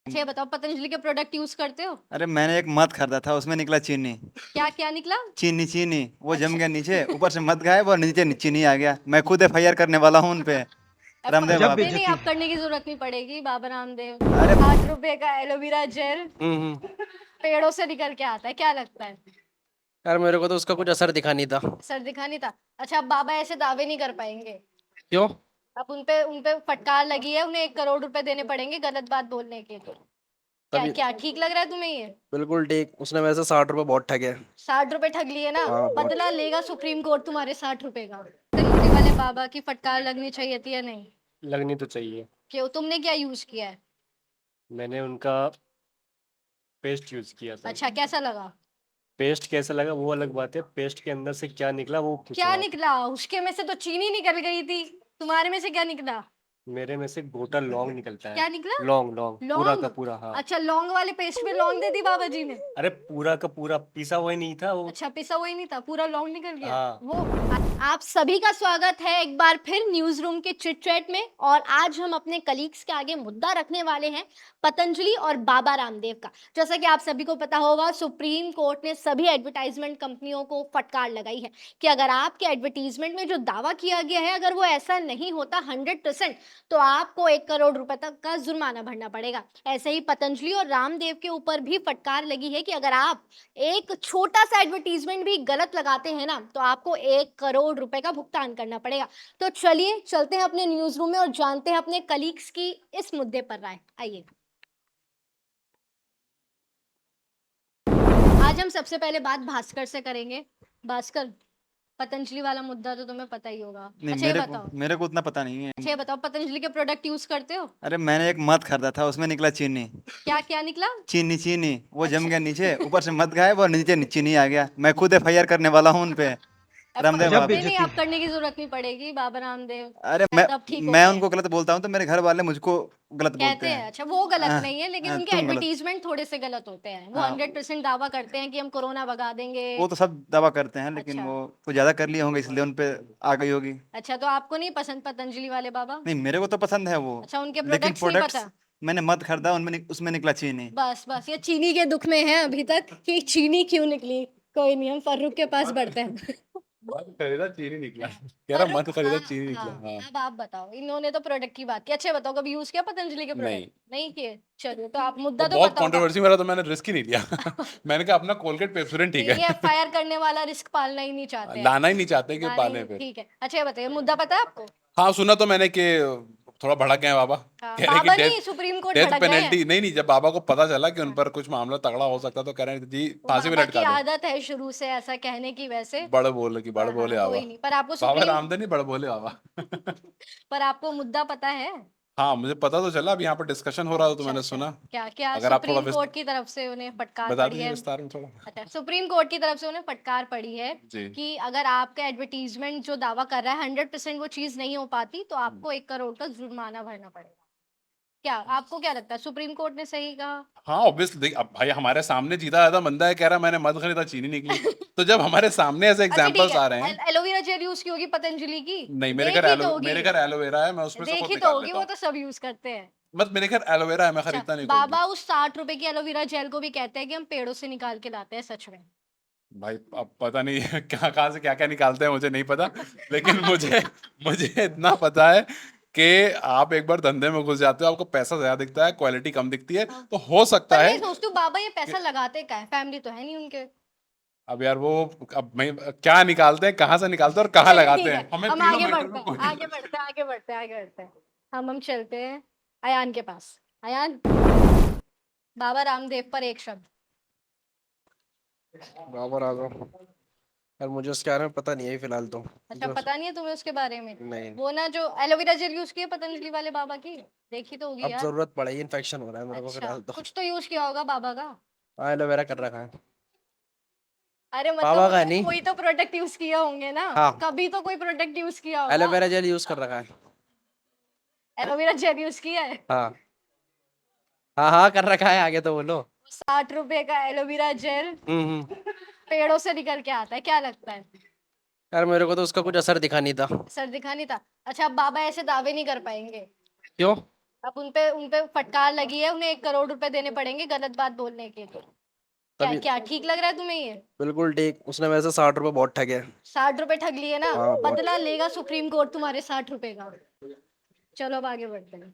अच्छा ये बताओ, पतंजलि के प्रोडक्ट यूज करते हो? अरे मैंने एक मध खरीदा था, उसमें निकला चीनी। क्या क्या निकला? चीनी चीनी वो जम अच्छा। गया नीचे, ऊपर से मध गायब और नीचे चीनी आ गया। मैं खुद एफआईआर करने वाला हूँ उन पे। रामदेव गजब बाबा। नहीं नहीं, बेइज्जती। आप करने की जरूरत नहीं पड़ेगी बाबा रामदेव। अरे 60 रुपए का एलोवेरा जेल हम्म। पेड़ों से निकल के आता है, क्या लगता है? यार मेरे को तो उसका कुछ असर दिखा नहीं था। सर दिखा नहीं था? अच्छा, अब बाबा ऐसे दावे नहीं कर पाएंगे। क्यों? अब उन पे फटकार लगी है, उन्हें 1 करोड़ रुपए देने पड़ेंगे गलत बात बोलने के। क्या तभी। क्या ठीक लग रहा है तुम्हें ये? बिल्कुल ठीक, उसने वैसे 60 रुपए बहुत ठगे। 60 रुपए ठग लिए ना? हाँ बहुत। बदला लेगा सुप्रीम कोर्ट तुम्हारे 60 रुपए का। पतंजलि वाले बाबा की फटकार लगनी चाहिए थी या नहीं? लगनी तो चाहिए। क्यों, तुमने क्या यूज किया है? मैंने उनका पेस्ट यूज किया था। अच्छा, कैसा लगा? पेस्ट कैसा लगा वो अलग बात है, पेस्ट के अंदर से क्या निकला वो पूछो क्या आप। निकला? उसके में से तो चीनी निकल गई थी, तुम्हारे में से क्या निकला? मेरे में से गोटा लौंग निकलता क्या है। निकला? लौंग लौंग पूरा लौंग? का पूरा, हाँ। अच्छा, लौंग वाले पेस्ट में लौंग दे दी बाबा जी ने? अरे पूरा का पूरा पिसा हुआ ही नहीं था वो। अच्छा, पिसा हुआ ही नहीं था, पूरा लौंग निकल गया हाँ। वो। आप सभी का स्वागत है एक बार फिर न्यूज रूम के चिट चैट में। और आज हम अपने कलीग्स के आगे मुद्दा रखने वाले हैं पतंजलि और बाबा रामदेव का। जैसा कि आप सभी को पता होगा, सुप्रीम कोर्ट ने सभी एडवर्टाइजमेंट कंपनियों को फटकार लगाई है कि अगर आपके एडवर्टीजमेंट में जो दावा किया गया है अगर वो ऐसा नहीं होता 100%, तो आपको 1 करोड़ रुपए तक का जुर्माना भरना पड़ेगा। ऐसे ही पतंजलि और रामदेव के ऊपर भी फटकार लगी है कि अगर आप एक छोटा सा एडवर्टीजमेंट भी गलत लगाते हैं ना, तो आपको 1 करोड़ रुपए का भुगतान करना पड़ेगा। तो चलिए चलते हैं अपने न्यूज रूम में और जानते हैं अपने कलीग्स की इस मुद्दे पर राय। आइए। आज हम सबसे पहले बात भास्कर से करेंगे। भास्कर, पतंजलि वाला मुद्दा तो तुम्हें पता ही होगा। नहीं, अच्छा ये बताओ, उतना पता नहीं है। अच्छा ये बताओ, पतंजलि के प्रोडक्ट यूज करते हो? अरे मैंने एक मध खरीदा था, उसमें निकला चीनी। क्या क्या निकला? चीनी चीनी वो जम अच्छा। गया नीचे, ऊपर से मध गायब और नीचे चीनी आ गया। मैं खुद एफआईआर करने वाला हूँ उन पे। रामदेव गजब बाबा। नहीं नहीं, बेइज्जती। आप करने की जरूरत नहीं पड़ेगी बाबा रामदेव। अरे सब ठीक हो मैं गए। उनको गलत बोलता हूँ तो मेरे घर वाले मुझको गलत बोलते कहते हैं, हैं। अच्छा वो गलत हाँ, नहीं है, लेकिन हाँ, उनके तुम गलत। एडवर्टीजमेंट थोड़े से गलत होते हैं। वो हाँ, 100% दावा करते हैं कि हम कोरोना भगा देंगे। वो तो सब दावा करते हैं, लेकिन अच्छा। वो कुछ ज्यादा कर लिए होंगे इसलिए उन पे आ गई होगी। अच्छा, तो आपको नहीं पसंद पतंजलि वाले बाबा? नहीं, मेरे को तो पसंद है वो। अच्छा, उनके लेकिन प्रोडक्ट्स नहीं प्रोडक्ट्स, पता? मैंने मध खरीदा, उसमें निकला चीनी। बस बस, ये चीनी के दुख में है अभी तक कि चीनी क्यों निकली। कोई नहीं, हम फर्रुख के पास बढ़ते हैं। मत खरीदा चीनी निकला। कह रहा मत फर्रुख, खरीदा हाँ चीनी निकला, हाँ। हाँ। अब आप बताओ, इन्होंने तो प्रोडक्ट की बात की। अच्छा बताओ, कभी यूज किया पतंजलि के प्रोडक्ट? नहीं। नहीं किए? चलिए, तो आप तो मुद्दा तो बहुत पता होगा। कंट्रोवर्सी मेरा, तो मैंने रिस्क ही नहीं लिया। मैंने कहा अपना कोलगेट पेप्सोडेंट ठीक नहीं, ये है। एफआईआर करने वाला रिस्क पालना ही नहीं चाहते हैं। लाना ही नहीं चाहते कि लाना ही पाले नहीं, पे। ठीक है। अच्छा ये बताइए, मुद्दा पता है आपको? हाँ सुना तो मैंने कि थोड़ा भड़क गए हैं बाबा। हाँ, कह रहे हैं कि बाबा डेथ नहीं, सुप्रीम कोर्ट डेथ भड़क गए हैं। पेनल्टी, नहीं नहीं, जब बाबा को पता चला कि उन हाँ। पर कुछ मामला तगड़ा हो सकता तो कह रहे हैं जी वो फांसी में बाबा की लटका दो। आदत है शुरू से ऐसा कहने की वैसे। बड़ बोले कि बड़ हाँ बोले हाँ, बाबा। कोई नहीं, पर आपको बाबा सुप्रीम, रामदेव नहीं, बड़ बोले बाबा। पर आपको मुद्दा पता है? हाँ मुझे पता तो चला, अब यहाँ पर डिस्कशन हो रहा था तो अच्छा मैंने अच्छा। सुना। क्या क्या अगर आप थोड़ा सुप्रीम कोर्ट की तरफ से उन्हें फटकार बता पड़ी दीजिए है? विस्तार में थोड़ा। अच्छा, सुप्रीम कोर्ट की तरफ से उन्हें फटकार पड़ी है जी। कि अगर आपका एडवर्टीजमेंट जो दावा कर रहा है 100% वो चीज नहीं हो पाती, तो आपको 1 करोड़ का जुर्माना भरना पड़ेगा। क्या आपको क्या लगता है, सुप्रीम कोर्ट ने सही कहा? हाँ ऑब्वियसली, देख अब भाई हमारे सामने जीता ज्यादा बंदा है, कह रहा मैंने मद खरीदा चीनी निकली। तो जब हमारे सामने ऐसे अच्छा ठीक एग्जांपल्स है, आ रहे हैं। एलोवेरा जेल यूज की होगी पतंजलि की? नहीं देखी तो होगी। मेरे घर एलोवेरा है, मैं उसमें से खुद देखी तो निकाल होगी, लेता वो हूँ। तो सब यूज करते हैं। बस मेरे घर एलोवेरा है, मैं अच्छा, खरीदता नहीं कोई भी। बाबा उस 60 रुपए की एलोवेरा जेल को भी कहते हैं कि हम पेड़ों से निकाल के लाते हैं, सच में? भाई अब पता नहीं है क्या कहाँ से क्या क्या निकालते हैं, मुझे नहीं पता। लेकिन मुझे मुझे इतना पता है कि आप एक बार धंधे में घुस जाते हो, आपको पैसा ज्यादा दिखता है, क्वालिटी कम दिखती है, हाँ। तो हो सकता पर है मैं सोचती हूँ बाबा ये कि पैसा लगाते क्या है, फैमिली तो है नहीं उनके। अब यार वो, अब मैं क्या निकालते हैं, कहाँ से निकालते हैं और कहाँ चलिए लगाते ठीक हैं, है, हमें हम तीनों आगे मैटर बढ़ते में हैं, कोई नहीं आगे पता। बढ़ते हैं, आगे बढ़ते हैं, आगे बढ़ते हैं। हम चलते हैं अयान के पास। अयान, बाबा रामदेव पर एक शब्द। बराबर आ जाओ। यार मुझे उसके बारे में पता नहीं है फिलहाल तो। अच्छा, जो पता नहीं है तुम्हें उसके बारे में? नहीं। वो ना जो एलोवेरा जेल यूज की है पतंजलि वाले बाबा की, देखी तो होगी अब यार। जरूरत पड़ेगी, इन्फेक्शन हो रहा है मेरे को अच्छा, फिलहाल तो। कुछ तो यूज किया होगा बाबा का। हाँ एलोवेरा कर रखा है। अरे मतलब बाबा का उन्होंने नहीं। कोई तो प्रोडक्ट यूज किया होंगे ना। हाँ कभी तो कोई प्रोडक्ट यूज किया होगा। एलोवेरा जेल यूज कर रखा है। एलोवेरा जेल यूज किया है? हाँ हाँ हाँ कर रखा है, आगे तो बोलो। 60 रुपए का एलोवेरा जेल हम्म। पेड़ों से निकल के आता है, क्या लगता है? यार मेरे को तो उसका कुछ असर दिखा नहीं था। सर दिखा नहीं था? अच्छा, अब बाबा ऐसे दावे नहीं कर पाएंगे। क्यों? अब उन पे फटकार लगी है, उन्हें 1 करोड़ रुपए देने पड़ेंगे गलत बात बोलने के। तो क्या तभी क्या ठीक लग रहा है तुम्हें ये? बिल्कुल ठीक। उसने मेरे से 60 रुपए बहुत ठगे। 60 रुपए ठग लिए ना? हाँ बहुत। बदला लेगा सुप्रीम कोर्ट तुम्हारे 60 रुपए का। चलो अब आगे बढ़ते हैं।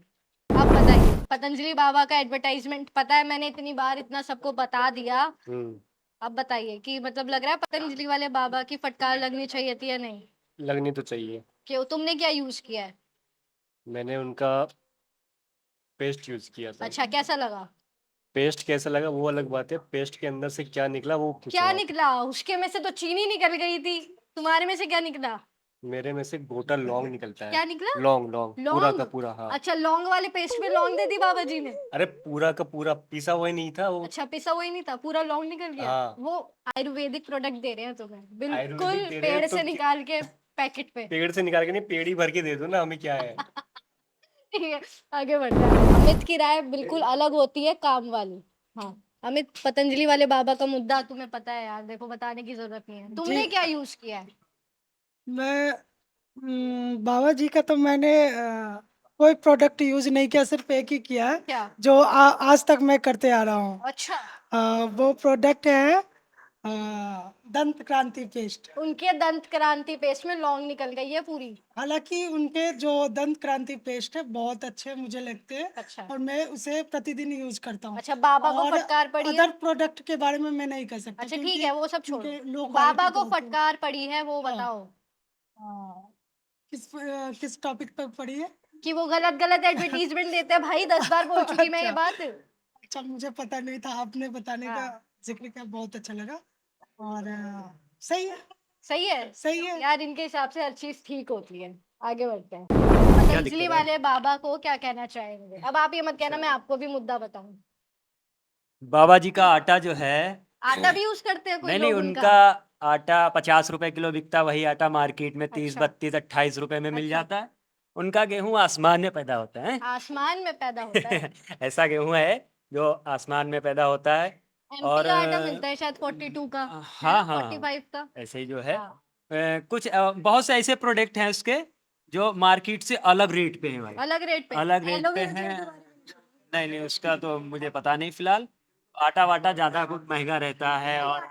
अब बताइए, पतंजलि बाबा का एडवर्टाइजमेंट पता है, मैंने इतनी बार इतना सबको बता दिया। हम्म। अब बताइए कि मतलब लग रहा है पतंजलि वाले बाबा की फटकार लगनी चाहिए थी या नहीं? लगनी तो चाहिए। क्यों, तुमने क्या यूज किया है? मैंने उनका पेस्ट यूज किया था। अच्छा, कैसा लगा? पेस्ट कैसा लगा वो अलग बात है, पेस्ट के अंदर से क्या निकला वो पूछो क्या आप। निकला? उसके में से तो चीनी निकल गई थी, तुम्हारे में से क्या निकला? मेरे में से गोटा लौंग निकलता क्या है। निकला? लौंग लौंग पूरा लौंग? का पूरा, हाँ। अच्छा, लौंग वाले पेस्ट में लौंग दे दी बाबा जी ने? अरे पूरा का पूरा पिसा हुआ ही नहीं था वो। अच्छा, पिसा हुआ ही नहीं था, पूरा लौंग निकल गया? हाँ। वो आयुर्वेदिक प्रोडक्ट दे रहे हैं तुम्हें, बिल्कुल आयुर्वेदिक दे रहे हैं पेड़ तो से निकाल के पैकेट पे। पेड़ से निकाल के नहीं, पेड़ ही भर के दे दो ना, हमें क्या है। ठीक है, आगे बढ़ते हैं। अमित की राय बिल्कुल अलग होती है, काम वाली। हाँ, अमित, पतंजलि वाले बाबा का मुद्दा तुम्हें पता है यार, देखो बताने की जरूरत नहीं है। तुमने क्या यूज किया है? मैं बाबा जी का तो मैंने कोई प्रोडक्ट यूज नहीं किया, सिर्फ एक ही किया है क्या? जो आज तक मैं करते आ रहा हूँ। अच्छा, वो प्रोडक्ट है दंत क्रांति पेस्ट। उनके दंत क्रांति पेस्ट में लौंग निकल गई है पूरी। हालांकि उनके जो दंत क्रांति पेस्ट है बहुत अच्छे मुझे लगते हैं, अच्छा और मैं उसे प्रतिदिन यूज करता हूँ। अच्छा, बाबा को और फटकार पड़ी है? अदर प्रोडक्ट के बारे में मैं नहीं कह सकता। अच्छा ठीक क्योंकि है, वो सब छोड़ो। उनके लोग बाबा को तो होते हैं। फटकार पड़ी है, वो हाँ। बताओ किस टॉपिक पर पढ़ी है? कि वो गलत गलत एडवर्टीजमेंट देते हैं भाई। 10 बार बोल चुकी मैं ये अच्छा। बात। अच्छा, मुझे पता नहीं था, आपने बताने का हाँ, जिक्र किया, बहुत अच्छा लगा। और सही है, सही है। सही है। यार, इनके हिसाब से हर चीज ठीक होती है। आगे बढ़ते हैं। पतंजलि वाले बाबा को क्या कहना चाहेंगे? अब आप ये मत कहना मैं आपको भी मुद्दा बताऊं। बाबा जी का आटा जो है, आटा भी यूज करते हैं कोई नहीं नहीं, लोग उनका उनका? आटा 50 रुपए किलो बिकता, वही आटा मार्केट में 30 अच्छा 32 28 रुपए में मिल अच्छा, जाता है। उनका गेहूं आसमान में पैदा होता है। आसमान में पैदा होता है? ऐसा गेहूं है जो आसमान में पैदा होता है। एमपी और का आटा मिलता है शायद 42 का, है हाँ ना, हाँ 45 का। ऐसे ही जो है। हाँ, कुछ बहुत से ऐसे प्रोडक्ट हैं उसके जो मार्केट से अलग रेट पे हैं भाई। अलग रेट पे। अलग रेट पे एलोवेरा जेल हैं। के बारे में? नहीं नहीं, उसका तो मुझे पता नहीं फिलहाल। आटा वाटा ज्यादा कुछ महंगा रहता है। और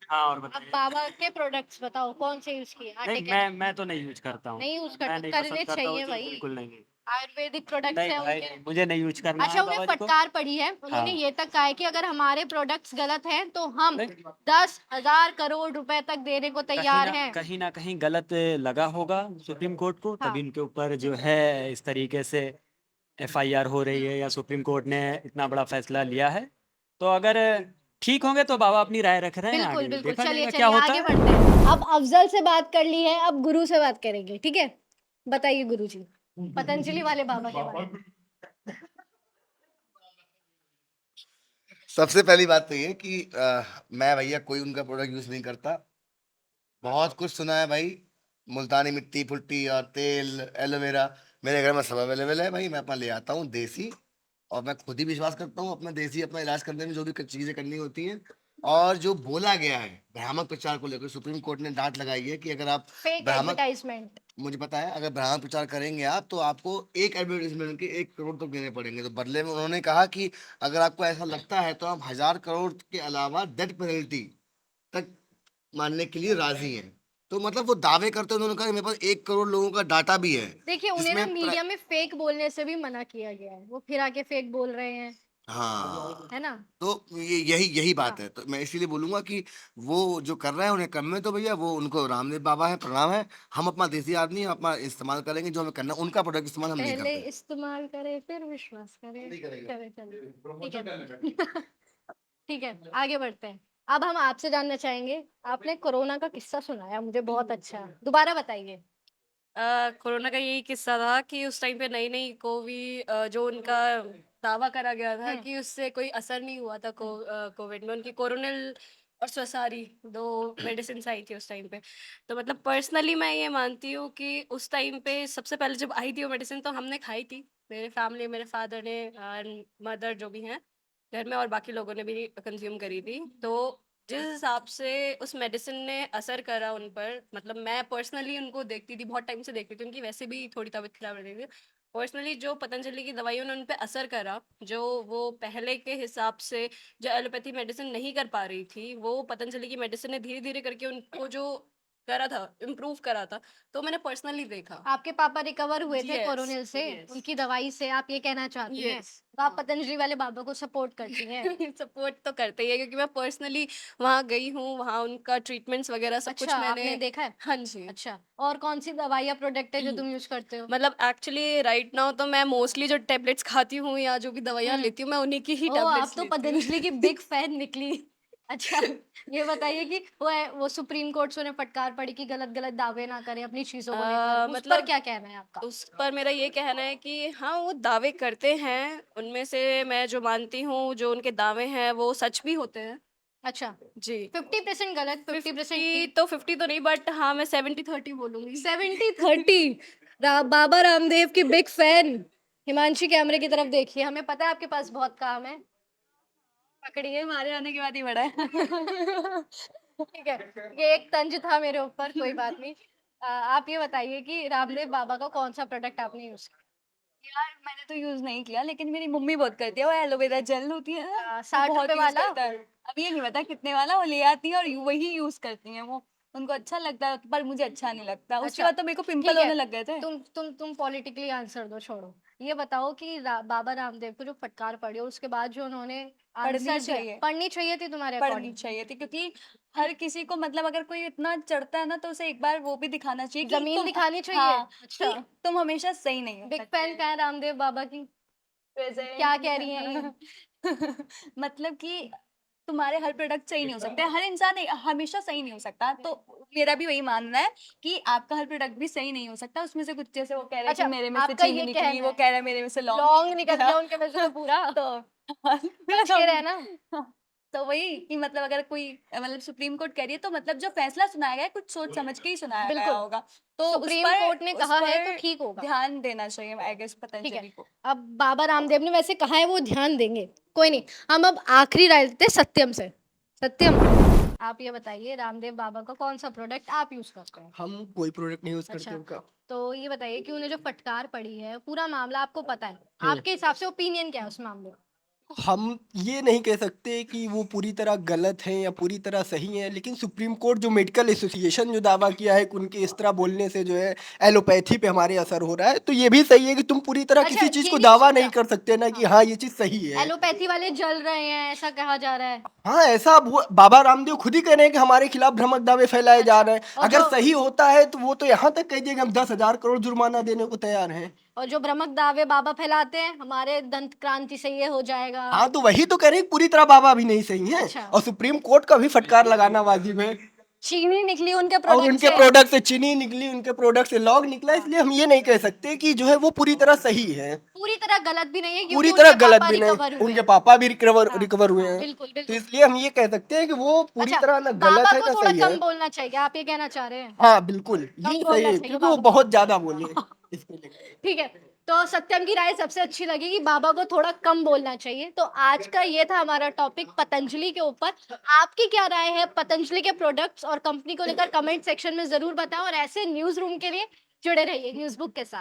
हाँ, और अब बताइए। बाबा के प्रोडक्ट्स बताओ, कौन से यूज किए आटे नहीं, के? मैं तो नहीं यूज करता हूँ। नहीं यूज मैं करते? नहीं करने पसंद करता हूँ चाहिए तो भाई, बिल्कुल नहीं। आयुर्वेदिक प्रोडक्ट्स नहीं हैं भाई, उनके। मुझे नहीं यूज करना अच्छा, है उन्हें बाबा जी को। फटकार पड़ी है, उन्होंने हाँ। ये तक कहा है कि अगर हमारे प्रोडक्ट्स गलत हैं तो हम नहीं, 10,000 करोड़ रुपए तक देने को तैयार हैं। कहीं ना कहीं गलत लगा होगा सुप्रीम कोर्ट को, हाँ, तभी इनके ऊपर जो है इस तरीके से एफआईआर हो रही है, या सुप्रीम कोर्ट ने इतना बड़ा फैसला लिया है। तो अगर ठीक होंगे तो बाबा अपनी राय रख रहे हैं, बिल्कुल आगे बिल्कुल। देखा चलिए जाएगा क्या चलिए होता आगे है। बढ़ते हैं। अब अफजल से बात कर ली है, अब गुरु से बात करेंगे, ठीक है? बताइए गुरु जी, पतंजलि वाले बाबा के बारे में। सबसे पहली बात तो ये कि मैं भैया कोई उनका प्रोडक्ट यूज नहीं करता। बहुत कुछ सुना है भाई, मुल्तानी मिट्टी पुट्टी और तेल एलोवेरा, मेरे घर में सब अवेलेबल है भाई। मैं अपना ले आता हूँ देसी, और मैं खुद ही विश्वास करता हूँ अपना देसी अपना इलाज करने में, जो भी चीजें करनी होती हैं। और जो बोला गया है भ्रामक प्रचार को लेकर, सुप्रीम कोर्ट ने डांट लगाई है कि अगर आप फेक भ्रामक, एडवर्टाइजमेंट। मुझे पता है, अगर भ्रामक प्रचार करेंगे आप तो आपको एक एडवर्टाइजमेंट के 1 करोड़ तक देने पड़ेंगे। तो बदले में उन्होंने कहा कि अगर आपको ऐसा लगता है तो आप 1,000 करोड़ के अलावा डेथ पेनल्टी तक मानने के लिए राजी हैं। तो मतलब वो दावे करते हैं, उन्होंने कहा कि मेरे पास 1 करोड़ लोगों का डाटा भी है देखिए, उन्हें ना जिसमें मीडिया में फेक बोलने से भी मना किया गया है, वो फिर आके फेक बोल रहे हैं, हाँ। है ना? तो ये यही यही बात हाँ, है। तो मैं इसीलिए बोलूंगा कि वो जो कर रहे हैं उन्हें कम में, तो भैया वो उनको रामदेव बाबा है, प्रणाम है। हम अपना देसी आदमी हैं, अपना इस्तेमाल करेंगे जो हमें करना है। उनका प्रोडक्ट इस्तेमाल हम नहीं पहले करते। इस्तेमाल करे फिर विश्वास करे। नहीं करेंगे। चले चले, ठीक है। ठीक है, आगे बढ़ते हैं। अब हम आपसे जानना चाहेंगे, आपने कोरोना का किस्सा सुनाया मुझे बहुत अच्छा, दोबारा बताइए। कोरोना का यही किस्सा था कि उस टाइम पे नई नई जो उनका दावा करा गया था कि उससे कोई असर नहीं हुआ था कोविड में। उनकी कोरोनल और स्वसारी दो मेडिसिन आई थी उस टाइम पे। तो मतलब पर्सनली मैं ये मानती हूँ कि उस टाइम पे सबसे पहले जब आई थी वो मेडिसिन तो हमने खाई थी, मेरे फैमिली, मेरे फादर ने, मदर जो भी हैं घर में, और बाकी लोगों ने भी कंज्यूम करी थी। तो जिस हिसाब से उस मेडिसिन ने असर करा उन पर, मतलब मैं पर्सनली उनको देखती थी, बहुत टाइम से देखती थी, उनकी वैसे भी थोड़ी तबीयत खराब रहती थी। पर्सनली जो पतंजलि की दवाइयों ने उन पे असर करा, जो वो पहले के हिसाब से जो एलोपैथी मेडिसिन नहीं कर पा रही थी, वो पतंजलि की मेडिसिन ने धीरे-धीरे करके उनको जो करा था, इम्प्रूव करा था, तो मैंने पर्सनली देखा। आपके पापा रिकवर हुए थे यस, कोरोनिल से यस। उनकी दवाई से, आप ये कहना चाहती हैं? यस। तो आप पतंजलि वाले बाबा को सपोर्ट करती हैं? सपोर्ट तो करते ही है क्योंकि मैं पर्सनली वहाँ गई हूँ, वहाँ उनका ट्रीटमेंट्स वगैरह सब कुछ अच्छा, मैंने आपने देखा है? हाँ जी। अच्छा, और कौन-सी दवाई या प्रोडक्ट है जो तुम यूज़ करते हो? मतलब एक्चुअली राइट नाउ तो मैं मोस्टली जो टैबलेट्स खाती हूँ या जो भी दवाइयाँ हुँ। लेती हूँ, मैं उन्हीं की ही ओह! आप टैबलेट्स तो लेती हूँ। पतंजलि की बिग फैन निकली। अच्छा, ये बताइए कि वो सुप्रीम कोर्ट से उन्हें फटकार पड़ी कि गलत-गलत दावे ना करें अपनी चीज़ों को लेकर, उस पर मतलब क्या कहना है आपका? उस पर मेरा ये कहना है कि हाँ, वो दावे करते हैं, उनमें से मैं जो मानती हूँ, जो उनके दावे हैं, वो सच भी होते हैं। अच्छा, जी। 50% गलत, 50% 50 ठीक। तो 50 तो नहीं बट हाँ, मैं 70-30 बोलूँगी। 70-30 बाबा रामदेव की बिग फैन। हिमांशी कैमरे की तरफ देखिए, हमें पता है आपके पास बहुत काम है। पकड़िए, हमारे आने के बाद ही बढ़ा है। ठीक है, ये एक तंज था मेरे ऊपर, कोई बात नहीं। आप ये बताइए कि रामदेव बाबा का कौन-सा प्रोडक्ट आपने यूज़ किया? यार मैंने तो यूज़ नहीं किया लेकिन मेरी मम्मी बहुत करती है, वो एलोवेरा जेल होती है ना, वो 60 बहुत रुपए यूज़ वाला? करता है। अब ये नहीं पता कितने वाला वो ले आती है और वही यूज़ करती हैं वो। उनको अच्छा लगता है पर मुझे अच्छा नहीं लगता। उसके अच्छा, बाद तो मेरे को पिंपल ठीक है। होने लग गए थे। तुम पॉलिटिकली आंसर दो, छोड़ो। ये बताओ कि बाबा रामदेव को जो फटकार पड़ी और उसके बाद जो उन्होंने पढ़नी आंसर दिया, चाहिए। पढ़नी चाहिए थी तुम्हारे पढ़नी अकॉर्डिंग? चाहिए थी क्योंकि हर किसी को मतलब अगर कोई इतना चढ़ता है ना तो उसे एक बार वो भी दिखाना चाहिए कि ज़मीन तुम दिखानी चाहिए? हाँ, अच्छा, कि तुम हमेशा सही नहीं हो बिग सकते। फैन हैं रामदेव बाबा की। क्या कह रही हैं ये? मतलब कि तुम्हारे हर प्रोडक्ट सही नहीं हो सकते, हर इंसान हमेशा सही नहीं हो सकता। तो मेरा भी वही मानना है कि आपका हर प्रोडक्ट भी सही नहीं हो सकता। उसमें से कुछ जैसे वो कह रहे हैं कि अच्छा, मेरे में से आपका चीनी ये निकली, कहना वो है, कह रहा है मेरे में से लौंग लौंग निकल निकला। गया उनके में से तो पूरा। तो बच के रहना। तो वही कि मतलब अगर कोई मतलब सुप्रीम कोर्ट कह रही है तो मतलब जो फैसला सुनाया गया है कुछ सोच समझ के ही सुनाया गया बिल्कुल। होगा। तो उस सुप्रीम पर कोर्ट ने उस कहा है तो पर ठीक होगा। ध्यान देना चाहिए आई गेस ठीक है। पतंजलि को। अब बाबा रामदेव ने वैसे कहा है वो ध्यान देंगे, कोई नहीं। हम अब आखिरी राय लेते हैं सत्यम से। सत्यम, आप ये बताइए रामदेव बाबा का कौन-सा प्रोडक्ट आप यूज़ करते हैं? हम कोई प्रोडक्ट नहीं यूज करते अच्छा, उनका। तो ये बताइए कि उन्हें जो फटकार पड़ी है, पूरा मामला आपको पता है। हम्म। आपके हिसाब से ओपिनियन क्या है उस मामले में? हम ये नहीं कह सकते कि वो पूरी तरह गलत हैं या पूरी तरह सही हैं, लेकिन सुप्रीम कोर्ट जो मेडिकल एसोसिएशन जो दावा किया है कि उनके इस तरह बोलने से जो है एलोपैथी पे हमारे असर हो रहा है, तो ये भी सही है कि तुम पूरी तरह अच्छा, किसी चीज़ ये को नहीं दावा सोचा। नहीं कर सकते ना कि हाँ। हाँ ये चीज़ सही है। एलोपैथी वाले जल रहे हैं, ऐसा कहा जा रहा है। हाँ, ऐसा बाबा रामदेव खुद ही कह रहे हैं कि हमारे खिलाफ भ्रामक दावे फैलाए जा अच्छा, रहे हैं। और अगर जो सही होता है तो वो तो यहाँ तक कह दिए कि हम 10,000 करोड़ जुर्माना देने को तैयार हैं। और जो भ्रामक दावे बाबा फैलाते हैं, हमारे दंत क्रांति से ये हो जाएगा। हाँ, तो वही तो कह रहे हैं कि पूरी तरह बाबा भी नहीं सही हैं अच्छा। और सुप्रीम कोर्ट का भी फटकार लगाना वाजिब है। चीनी निकली उनके और प्रोडक्ट उनके से। प्रोडक्ट से चीनी निकली, उनके प्रोडक्ट से लौंग निकला, हाँ। इसलिए हम ये नहीं कह सकते कि जो है वो पूरी तरह सही है। पूरी तरह गलत भी नहीं है क्योंकि पूरी तरह उनके गलत पापा भी नहीं, रिकवर हुए उनके हैं। पापा भी रिकवर हाँ, रिकवर हुए हाँ, हैं। बिल्कुल, तो बिल्कुल। इसलिए हम ये कह सकते हैं कि वो पूरी अच्छा, तरह ना गलत बाबा है को ना थोड़ा सही कम है। बोलना चाहिए, आप ये कहना चाह रहे हैं? हाँ, बिल्कुल, कम ये बोलना सही है चाहिए क्योंकि वो बाबा को। बहुत ज़्यादा बोले इसके लिए। ठीक है, तो सत्यम की राय सबसे अच्छी लगी कि बाबा को थोड़ा कम बोलना चाहिए। तो आज का ये था हमारा टॉपिक पतंजलि के ऊपर। आपकी क्या राय है पतंजलि के प्रोडक्ट्स और कंपनी को लेकर कमेंट सेक्शन में ज़रूर बताएँ और ऐसे न्यूज़ रूम के लिए जुड़े रहिए न्यूज़ बुक के साथ।